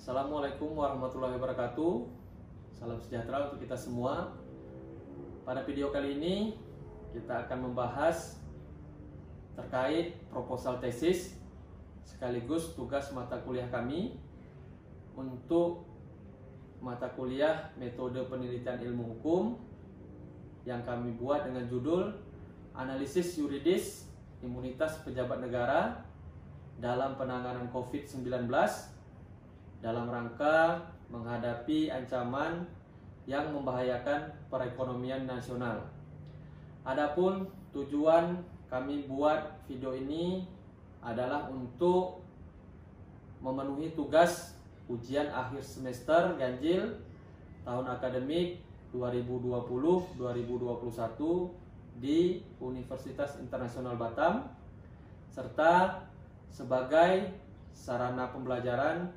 Assalamualaikum warahmatullahi wabarakatuh. Salam sejahtera untuk kita semua. Pada video kali ini kita akan membahas terkait proposal tesis sekaligus tugas mata kuliah kami untuk mata kuliah metode penelitian ilmu hukum yang kami buat dengan judul Analisis Yuridis Imunitas Pejabat Negara dalam Penanganan COVID-19 dalam rangka menghadapi ancaman yang membahayakan perekonomian nasional. Adapun tujuan kami buat video ini adalah untuk memenuhi tugas ujian akhir semester ganjil tahun akademik 2020-2021 di Universitas Internasional Batam, serta sebagai sarana pembelajaran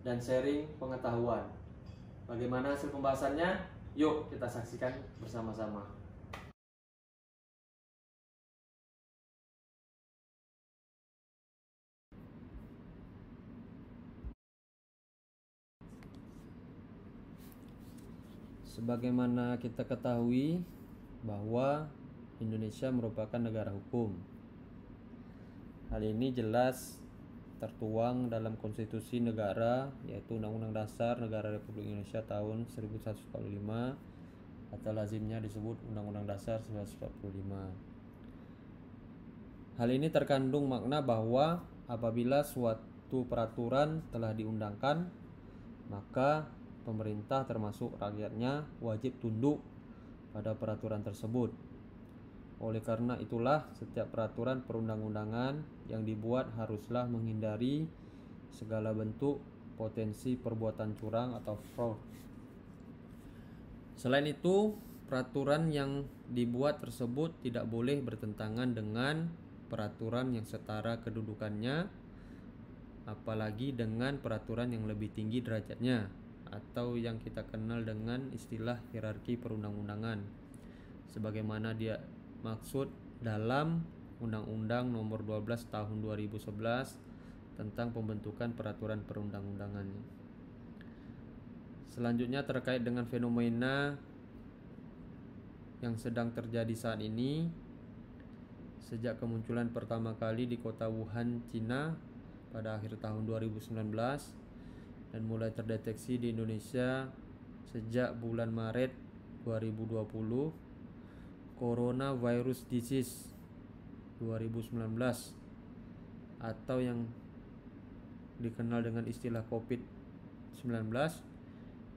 dan sharing pengetahuan. Bagaimana hasil pembahasannya? Yuk kita saksikan bersama-sama. Sebagaimana kita ketahui bahwa Indonesia merupakan negara hukum. Hal ini jelas tertuang dalam konstitusi negara, yaitu Undang-Undang Dasar Negara Republik Indonesia tahun 1145 atau lazimnya disebut Undang-Undang Dasar 1945. Hal ini terkandung makna bahwa apabila suatu peraturan telah diundangkan, maka pemerintah termasuk rakyatnya wajib tunduk pada peraturan tersebut. Oleh karena itulah, setiap peraturan perundang-undangan yang dibuat haruslah menghindari segala bentuk potensi perbuatan curang atau fraud. Selain itu, peraturan yang dibuat tersebut tidak boleh bertentangan dengan peraturan yang setara kedudukannya, apalagi dengan peraturan yang lebih tinggi derajatnya, atau yang kita kenal dengan istilah hierarki perundang-undangan, sebagaimana dia maksud dalam Undang-Undang Nomor 12 Tahun 2011 tentang pembentukan peraturan perundang-undangan. Selanjutnya terkait dengan fenomena yang sedang terjadi saat ini, sejak kemunculan pertama kali di kota Wuhan, Cina pada akhir tahun 2019 dan mulai terdeteksi di Indonesia sejak bulan Maret 2020, Coronavirus Disease 2019 atau yang dikenal dengan istilah COVID-19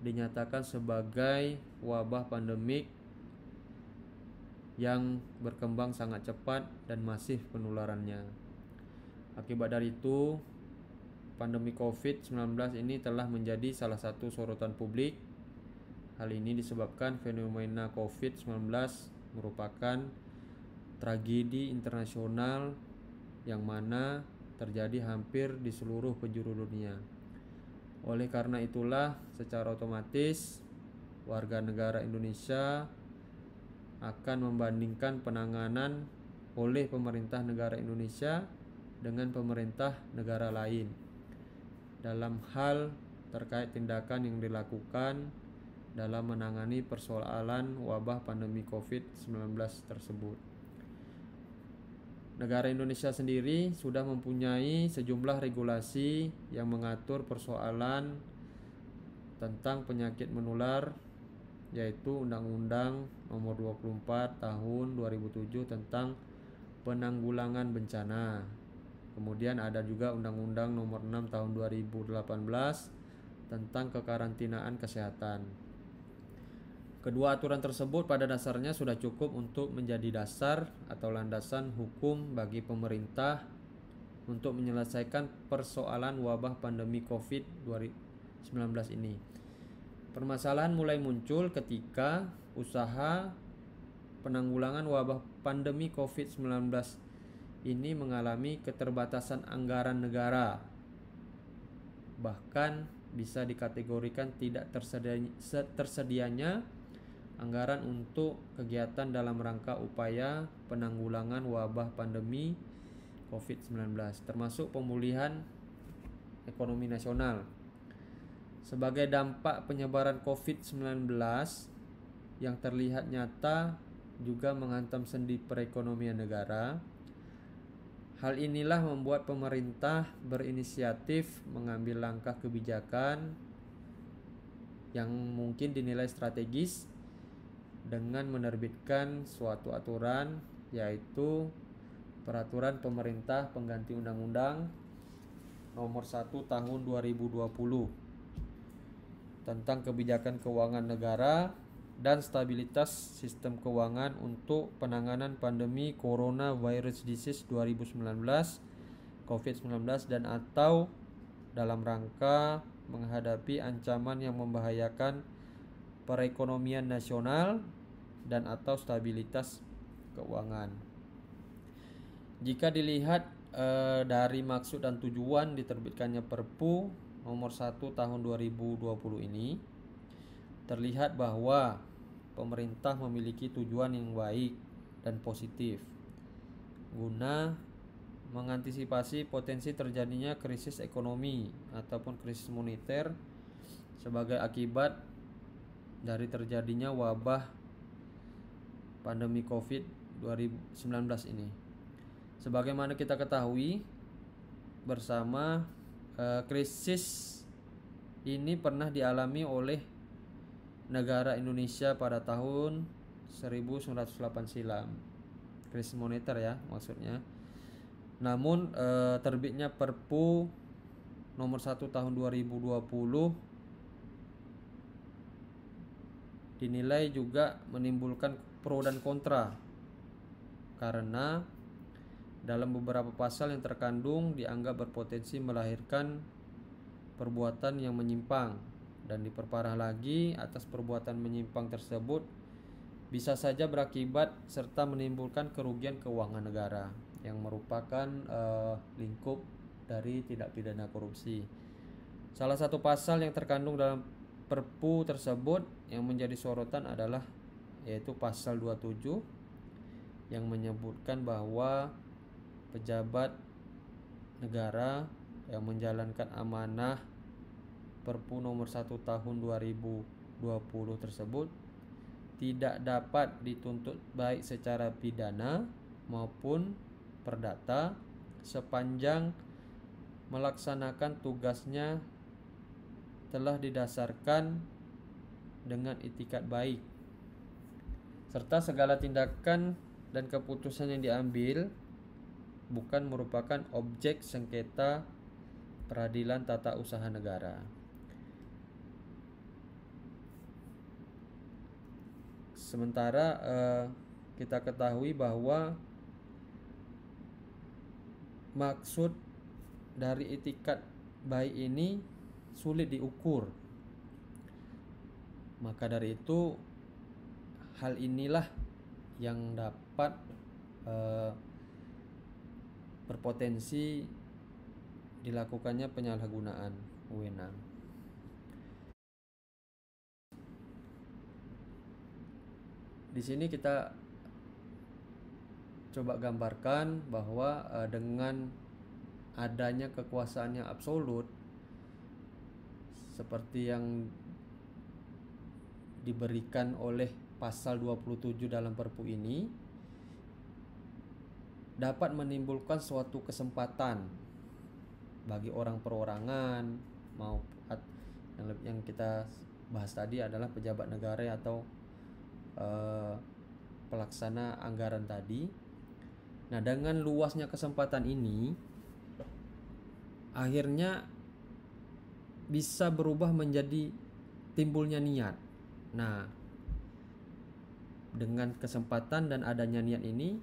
dinyatakan sebagai wabah pandemik yang berkembang sangat cepat dan masif penularannya. Akibat dari itu, pandemi COVID-19 ini telah menjadi salah satu sorotan publik. Hal ini disebabkan fenomena COVID-19 merupakan tragedi internasional yang mana terjadi hampir di seluruh penjuru dunia. Oleh karena itulah, secara otomatis warga negara Indonesia akan membandingkan penanganan oleh pemerintah negara Indonesia dengan pemerintah negara lain dalam hal terkait tindakan yang dilakukan dalam menangani persoalan wabah pandemi COVID-19 tersebut. Negara Indonesia sendiri sudah mempunyai sejumlah regulasi yang mengatur persoalan tentang penyakit menular, yaitu Undang-Undang Nomor 24 Tahun 2007 tentang penanggulangan bencana. Kemudian ada juga Undang-Undang Nomor 6 Tahun 2018 tentang kekarantinaan kesehatan. Kedua aturan tersebut pada dasarnya sudah cukup untuk menjadi dasar atau landasan hukum bagi pemerintah untuk menyelesaikan persoalan wabah pandemi COVID-19 ini. Permasalahan mulai muncul ketika usaha penanggulangan wabah pandemi COVID-19 ini mengalami keterbatasan anggaran negara. Bahkan bisa dikategorikan tidak tersedianya anggaran untuk kegiatan dalam rangka upaya penanggulangan wabah pandemi COVID-19, termasuk pemulihan ekonomi nasional. Sebagai dampak penyebaran COVID-19 yang terlihat nyata juga menghantam sendi perekonomian negara. Hal inilah membuat pemerintah berinisiatif mengambil langkah kebijakan yang mungkin dinilai strategis dengan menerbitkan suatu aturan, yaitu Peraturan Pemerintah Pengganti Undang-Undang Nomor 1 Tahun 2020 tentang kebijakan keuangan negara dan stabilitas sistem keuangan untuk penanganan pandemi Coronavirus Disease 2019 COVID-19 dan atau dalam rangka menghadapi ancaman yang membahayakan perekonomian nasional dan atau stabilitas keuangan. Jika dilihat dari maksud dan tujuan diterbitkannya Perpu Nomor 1 Tahun 2020 ini, terlihat bahwa pemerintah memiliki tujuan yang baik dan positif guna mengantisipasi potensi terjadinya krisis ekonomi ataupun krisis moneter sebagai akibat dari terjadinya wabah pandemi COVID-19 ini. Sebagaimana kita ketahui bersama, krisis ini pernah dialami oleh negara Indonesia pada tahun 1908 silam. Krisis moneter ya maksudnya. Namun terbitnya Perpu Nomor 1 Tahun 2020 dinilai juga menimbulkan pro dan kontra, karena dalam beberapa pasal yang terkandung dianggap berpotensi melahirkan perbuatan yang menyimpang, dan diperparah lagi atas perbuatan menyimpang tersebut bisa saja berakibat serta menimbulkan kerugian keuangan negara yang merupakan lingkup dari tindak pidana korupsi. Salah satu pasal yang terkandung dalam Perpu tersebut yang menjadi sorotan adalah yaitu pasal 27 yang menyebutkan bahwa pejabat negara yang menjalankan amanah Perpu Nomor 1 Tahun 2020 tersebut tidak dapat dituntut baik secara pidana maupun perdata sepanjang melaksanakan tugasnya telah didasarkan dengan itikat baik, serta segala tindakan dan keputusan yang diambil bukan merupakan objek sengketa peradilan tata usaha negara. Sementara kita ketahui bahwa maksud dari itikat baik ini sulit diukur. Maka dari itu hal inilah yang dapat berpotensi dilakukannya penyalahgunaan wewenang. Di sini kita coba gambarkan bahwa dengan adanya kekuasaan yang absolut, seperti yang diberikan oleh pasal 27 dalam Perpu ini dapat menimbulkan suatu kesempatan bagi orang perorangan maupun yang kita bahas tadi adalah pejabat negara atau pelaksana anggaran tadi. Nah, dengan luasnya kesempatan ini akhirnya bisa berubah menjadi timbulnya niat. Nah, dengan kesempatan dan adanya niat ini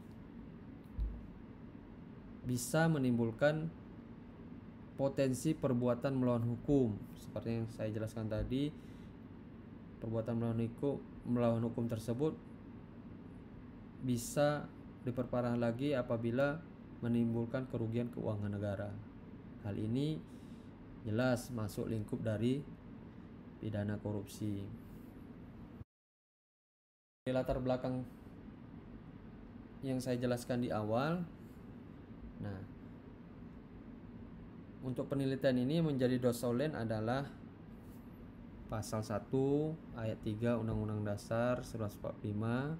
bisa menimbulkan potensi perbuatan melawan hukum. Seperti yang saya jelaskan tadi, perbuatan melawan hukum tersebut bisa diperparah lagi apabila menimbulkan kerugian keuangan negara. Hal ini jelas masuk lingkup dari pidana korupsi. Di latar belakang yang saya jelaskan di awal, nah, untuk penelitian ini menjadi dosolen adalah pasal 1 ayat 3 Undang-Undang Dasar 1945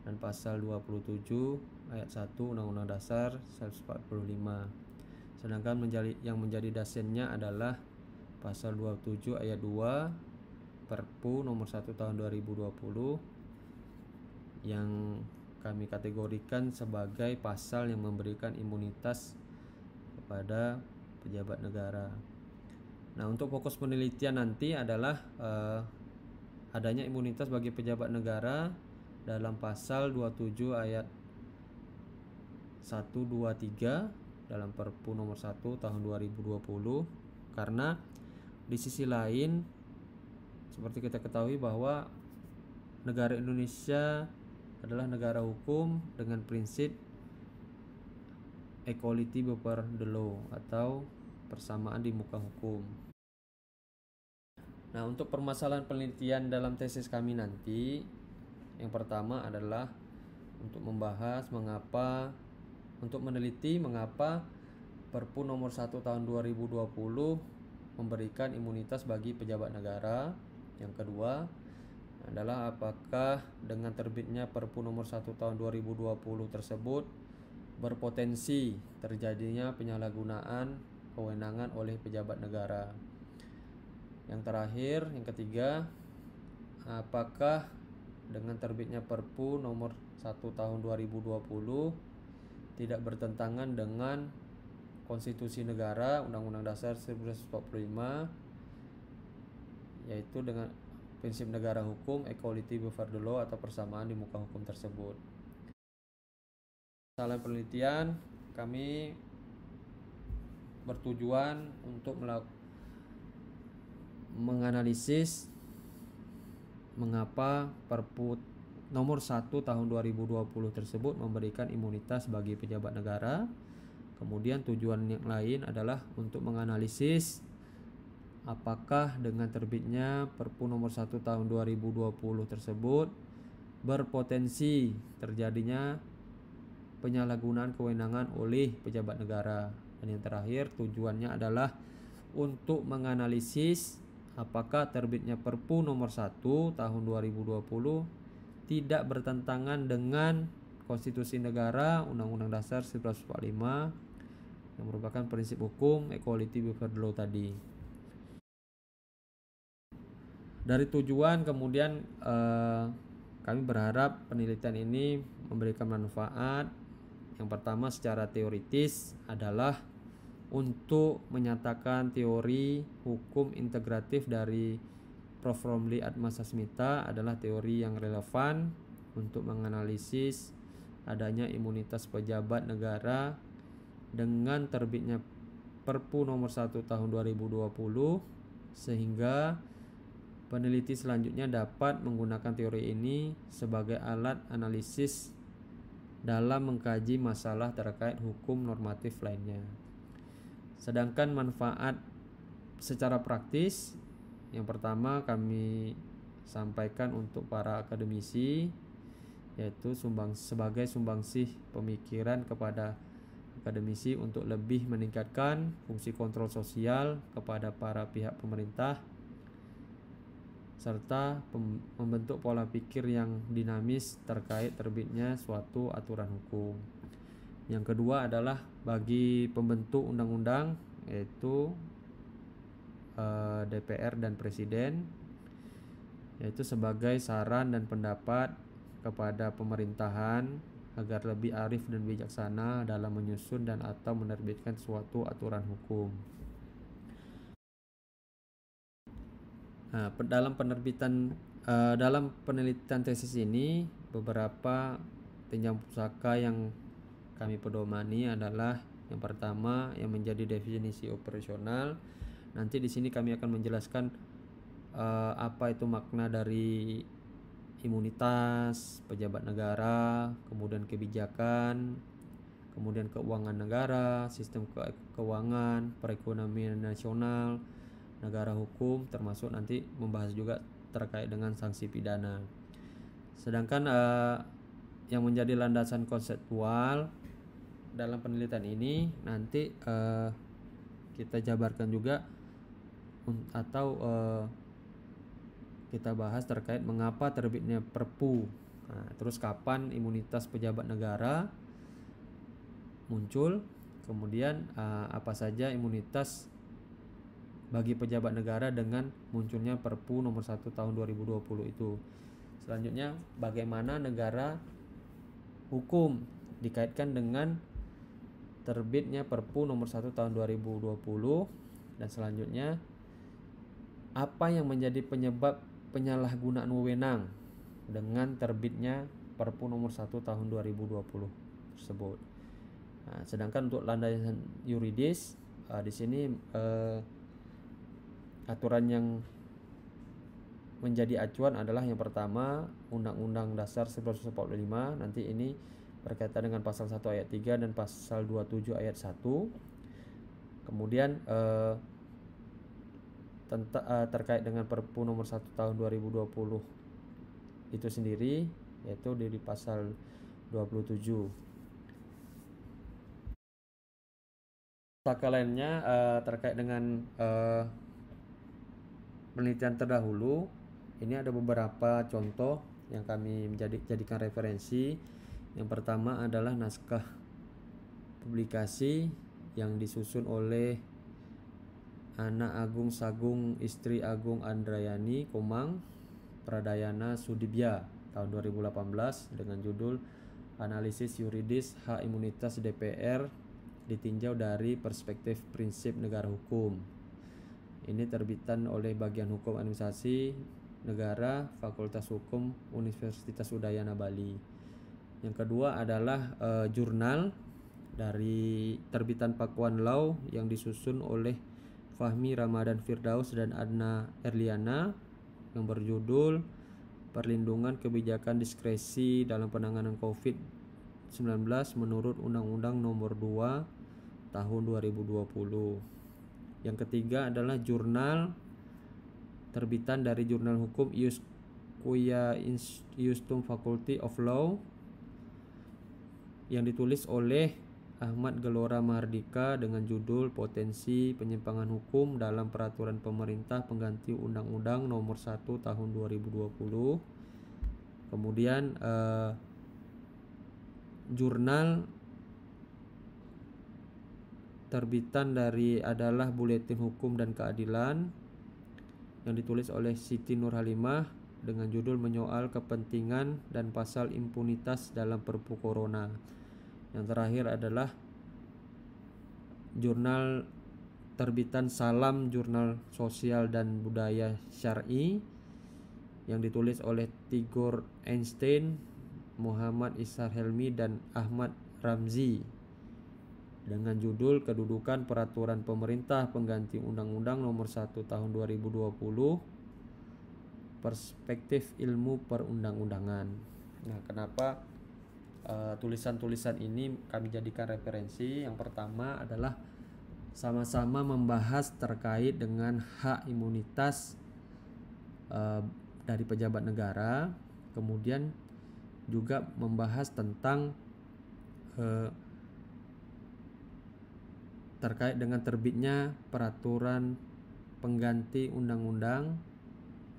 dan pasal 27 ayat 1 Undang-Undang Dasar 1945. Sedangkan yang menjadi dasennya adalah pasal 27 ayat 2 Perpu nomor 1 tahun 2020 yang kami kategorikan sebagai pasal yang memberikan imunitas kepada pejabat negara. Nah, untuk fokus penelitian nanti adalah adanya imunitas bagi pejabat negara dalam pasal 27 ayat 1, 2, 3 dalam Perpu nomor 1 tahun 2020, karena di sisi lain seperti kita ketahui bahwa negara Indonesia adalah negara hukum dengan prinsip equality before the law atau persamaan di muka hukum. Nah, untuk permasalahan penelitian dalam tesis kami nanti, yang pertama adalah untuk membahas untuk meneliti mengapa Perpu nomor 1 tahun 2020 memberikan imunitas bagi pejabat negara. Yang kedua adalah apakah dengan terbitnya Perpu nomor 1 tahun 2020 tersebut berpotensi terjadinya penyalahgunaan kewenangan oleh pejabat negara. Yang terakhir, yang ketiga, apakah dengan terbitnya Perpu nomor 1 tahun 2020 tidak bertentangan dengan konstitusi negara Undang-Undang Dasar 1945, yaitu dengan prinsip negara hukum, equality before the law atau persamaan di muka hukum tersebut. Dalam penelitian kami bertujuan untuk menganalisis mengapa Perpu nomor 1 tahun 2020 tersebut memberikan imunitas bagi pejabat negara. Kemudian tujuan yang lain adalah untuk menganalisis apakah dengan terbitnya Perpu nomor 1 tahun 2020 tersebut berpotensi terjadinya penyalahgunaan kewenangan oleh pejabat negara. Dan yang terakhir, tujuannya adalah untuk menganalisis apakah terbitnya Perpu nomor 1 tahun 2020 tidak bertentangan dengan konstitusi negara Undang-Undang Dasar 1945 yang merupakan prinsip hukum equality before the law tadi. Dari tujuan kemudian kami berharap penelitian ini memberikan manfaat. Yang pertama, secara teoritis adalah untuk menyatakan teori hukum integratif dari Prof. Romli Atmasasmita adalah teori yang relevan untuk menganalisis adanya imunitas pejabat negara dengan terbitnya Perpu nomor 1 tahun 2020, sehingga peneliti selanjutnya dapat menggunakan teori ini sebagai alat analisis dalam mengkaji masalah terkait hukum normatif lainnya. Sedangkan manfaat secara praktis, yang pertama kami sampaikan untuk para akademisi, yaitu sebagai sumbangsih pemikiran kepada akademisi untuk lebih meningkatkan fungsi kontrol sosial kepada para pihak pemerintah serta membentuk pola pikir yang dinamis terkait terbitnya suatu aturan hukum. Yang kedua adalah bagi pembentuk undang-undang, yaitu DPR dan Presiden, yaitu sebagai saran dan pendapat kepada pemerintahan agar lebih arif dan bijaksana dalam menyusun dan atau menerbitkan suatu aturan hukum. Nah, dalam penelitian tesis ini, beberapa pinjam pusaka yang kami pedomani adalah yang pertama yang menjadi definisi operasional. Nanti di sini kami akan menjelaskan apa itu makna dari imunitas pejabat negara, kemudian kebijakan, kemudian keuangan negara, sistem keuangan, perekonomian nasional, negara hukum, termasuk nanti membahas juga terkait dengan sanksi pidana. Sedangkan yang menjadi landasan konseptual dalam penelitian ini nanti kita jabarkan juga atau kita bahas terkait mengapa terbitnya Perpu. Nah, terus kapan imunitas pejabat negara muncul, kemudian apa saja imunitas bagi pejabat negara dengan munculnya Perpu nomor 1 tahun 2020 itu. Selanjutnya bagaimana negara hukum dikaitkan dengan terbitnya Perpu nomor 1 tahun 2020, dan selanjutnya apa yang menjadi penyebab penyalahgunaan wewenang dengan terbitnya Perpu nomor 1 tahun 2020 tersebut. Nah, sedangkan untuk landasan yuridis di sini aturan yang menjadi acuan adalah yang pertama Undang-Undang Dasar 1945. Nanti ini berkaitan dengan pasal 1 ayat 3 dan pasal 27 ayat 1. Kemudian terkait dengan Perpu nomor 1 tahun 2020 itu sendiri, yaitu di pasal 27. Pusaka lainnya terkait dengan penelitian terdahulu. Ini ada beberapa contoh yang kami jadikan referensi. Yang pertama adalah naskah publikasi yang disusun oleh Anak Agung Sagung Istri Agung Andrayani Komang Pradayana Sudibya tahun 2018 dengan judul Analisis Yuridis Hak Imunitas DPR ditinjau dari perspektif prinsip negara hukum. Ini terbitan oleh Bagian Hukum Administrasi Negara Fakultas Hukum Universitas Udayana Bali. Yang kedua adalah jurnal dari terbitan Pakuan Law yang disusun oleh Fahmi Ramadan Firdaus dan Adna Erliana yang berjudul Perlindungan Kebijakan Diskresi dalam Penanganan COVID-19 menurut Undang-Undang Nomor 2 Tahun 2020. Yang ketiga adalah jurnal terbitan dari Jurnal Hukum Ius Quia Iustum Faculty of Law yang ditulis oleh Ahmad Gelora Mahardika dengan judul Potensi Penyimpangan Hukum dalam Peraturan Pemerintah Pengganti Undang-Undang Nomor 1 Tahun 2020. Kemudian jurnal terbitan dari adalah Buletin Hukum dan Keadilan yang ditulis oleh Siti Nur Halimah dengan judul Menyoal Kepentingan dan Pasal Impunitas dalam Perpu Corona. Yang terakhir adalah jurnal terbitan Salam Jurnal Sosial dan Budaya Syar'i yang ditulis oleh Tigor Einstein, Muhammad Ishar Helmi dan Ahmad Ramzi dengan judul Kedudukan Peraturan Pemerintah Pengganti Undang-Undang Nomor 1 Tahun 2020 Perspektif Ilmu Perundang-undangan. Nah, kenapa tulisan-tulisan ini kami jadikan referensi? Yang pertama adalah sama-sama membahas terkait dengan hak imunitas dari pejabat negara, kemudian juga membahas tentang terkait dengan terbitnya peraturan pengganti Undang-Undang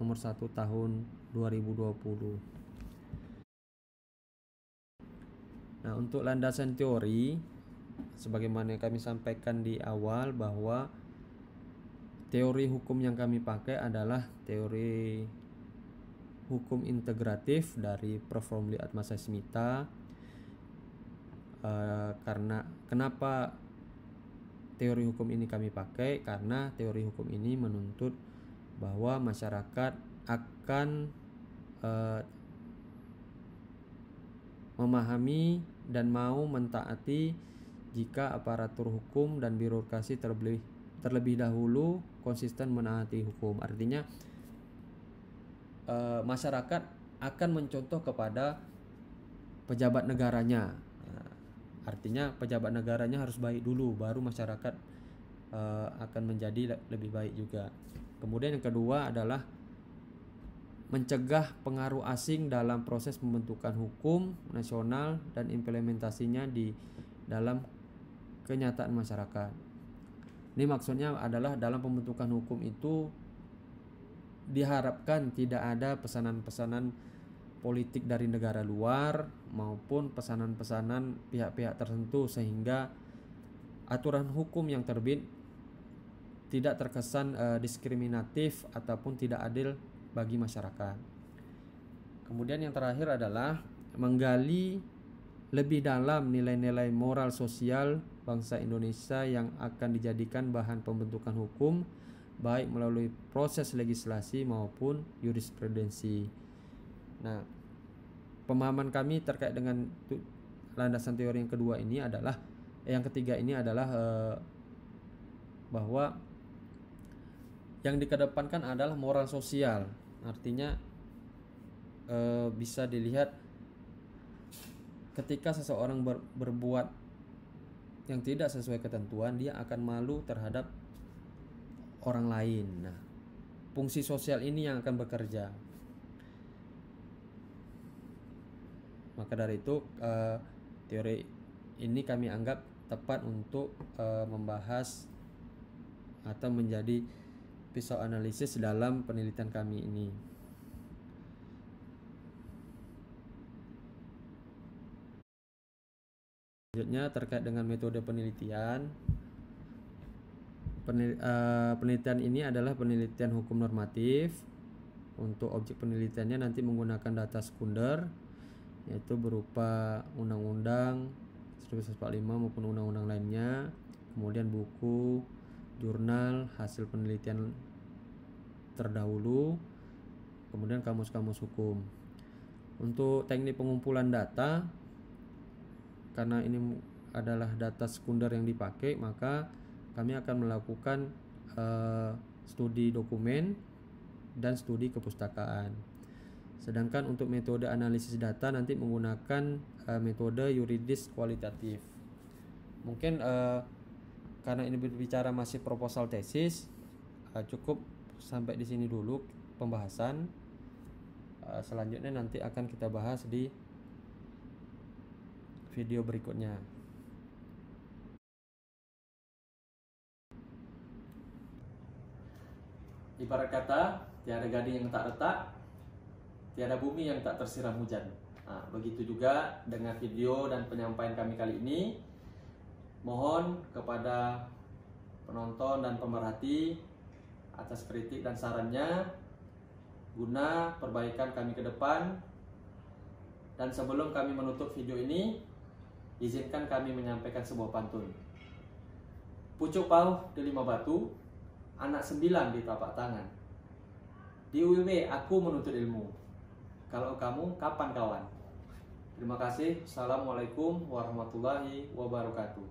Nomor 1 Tahun 2020. Nah, untuk landasan teori, sebagaimana yang kami sampaikan di awal, bahwa teori hukum yang kami pakai adalah teori hukum integratif dari Prof. Romli Atmasasmita. Karena kenapa teori hukum ini kami pakai? Karena teori hukum ini menuntut bahwa masyarakat akan memahami dan mau mentaati jika aparatur hukum dan birokrasi terlebih dahulu konsisten menaati hukum. Artinya masyarakat akan mencontoh kepada pejabat negaranya. Artinya pejabat negaranya harus baik dulu, baru masyarakat akan menjadi lebih baik juga. Kemudian yang kedua adalah mencegah pengaruh asing dalam proses pembentukan hukum nasional dan implementasinya di dalam kenyataan masyarakat. Ini maksudnya adalah dalam pembentukan hukum itu diharapkan tidak ada pesanan-pesanan politik dari negara luar maupun pesanan-pesanan pihak-pihak tertentu, sehingga aturan hukum yang terbit tidak terkesan diskriminatif ataupun tidak adil bagi masyarakat. Kemudian yang terakhir adalah menggali lebih dalam nilai-nilai moral sosial bangsa Indonesia yang akan dijadikan bahan pembentukan hukum, baik melalui proses legislasi maupun jurisprudensi. Nah, pemahaman kami terkait dengan landasan teori yang kedua ini adalah, yang ketiga ini adalah bahwa yang dikedepankan adalah moral sosial. Artinya bisa dilihat ketika seseorang berbuat yang tidak sesuai ketentuan, dia akan malu terhadap orang lain. Nah, fungsi sosial ini yang akan bekerja. Maka dari itu teori ini kami anggap tepat untuk membahas atau menjadi pisau analisis dalam penelitian kami ini. Selanjutnya terkait dengan metode penelitian. Penelitian ini adalah penelitian hukum normatif. Untuk objek penelitiannya nanti menggunakan data sekunder, yaitu berupa undang-undang 1945 maupun undang-undang lainnya, kemudian buku, jurnal, hasil penelitian terdahulu, kemudian kamus-kamus hukum. Untuk teknik pengumpulan data, karena ini adalah data sekunder yang dipakai, maka kami akan melakukan studi dokumen dan studi kepustakaan. Sedangkan untuk metode analisis data nanti menggunakan metode yuridis kualitatif. Mungkin karena ini berbicara masih proposal tesis, cukup sampai di sini dulu pembahasan. Selanjutnya nanti akan kita bahas di video berikutnya. Ibarat kata, tiada gading yang tak retak, tiada bumi yang tak tersiram hujan. Nah, begitu juga dengan video dan penyampaian kami kali ini. Mohon kepada penonton dan pemerhati atas kritik dan sarannya guna perbaikan kami ke depan. Dan sebelum kami menutup video ini, izinkan kami menyampaikan sebuah pantun. Pucuk pauh di 5 batu, anak 9 di tapak tangan. Di UIB aku menuntut ilmu. Kalau kamu kapan kawan? Terima kasih. Assalamualaikum warahmatullahi wabarakatuh.